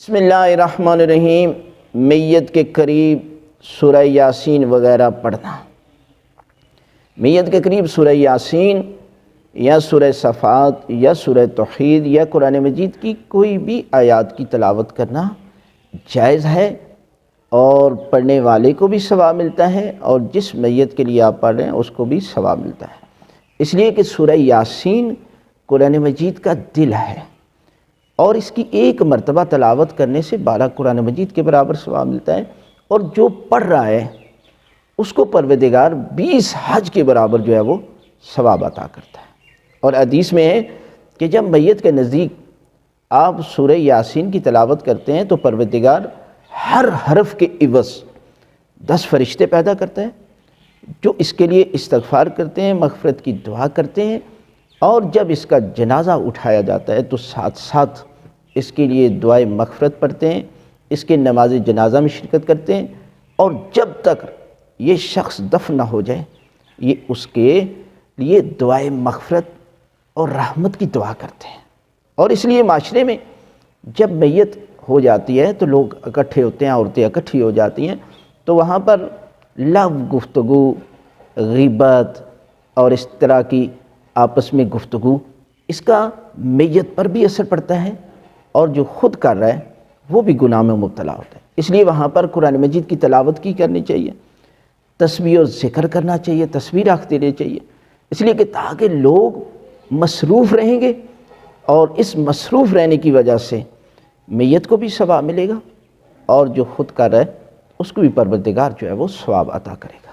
بسم اللہ الرحمن الرحیم۔ میت کے قریب سورہ یاسین وغیرہ پڑھنا، میت کے قریب سورہ یاسین یا سورہ صفات یا سورہ توحید یا قرآن مجید کی کوئی بھی آیات کی تلاوت کرنا جائز ہے، اور پڑھنے والے کو بھی ثواب ملتا ہے اور جس میت کے لیے آپ پڑھ رہے ہیں اس کو بھی ثواب ملتا ہے، اس لیے کہ سورہ یاسین قرآن مجید کا دل ہے، اور اس کی ایک مرتبہ تلاوت کرنے سے 12 قرآن مجید کے برابر ثواب ملتا ہے، اور جو پڑھ رہا ہے اس کو پروردگار 20 حج کے برابر جو ہے وہ ثواب عطا کرتا ہے۔ اور حدیث میں ہے کہ جب میت کے نزدیک آپ سورہ یاسین کی تلاوت کرتے ہیں تو پروردگار ہر حرف کے عوض 10 فرشتے پیدا کرتا ہے جو اس کے لیے استغفار کرتے ہیں، مغفرت کی دعا کرتے ہیں، اور جب اس کا جنازہ اٹھایا جاتا ہے تو ساتھ ساتھ اس کے لیے دعائے مغفرت پڑھتے ہیں، اس کے نماز جنازہ میں شرکت کرتے ہیں، اور جب تک یہ شخص دفن نہ ہو جائے یہ اس کے لیے دعائے مغفرت اور رحمت کی دعا کرتے ہیں۔ اور اس لیے معاشرے میں جب میت ہو جاتی ہے تو لوگ اکٹھے ہوتے ہیں، عورتیں اکٹھی ہو جاتی ہیں، تو وہاں پر لغو گفتگو، غیبت اور اس طرح کی آپس میں گفتگو، اس کا میت پر بھی اثر پڑتا ہے، اور جو خود کر رہا ہے وہ بھی گناہ میں مبتلا ہوتا ہے۔ اس لیے وہاں پر قرآن مجید کی تلاوت کی کرنی چاہیے، تسبیح و ذکر کرنا چاہیے، تصویر رکھتے رہنا چاہیے، اس لیے کہ تاکہ لوگ مصروف رہیں گے، اور اس مصروف رہنے کی وجہ سے میت کو بھی ثواب ملے گا، اور جو خود کر رہا ہے اس کو بھی پروردگار جو ہے وہ ثواب عطا کرے گا۔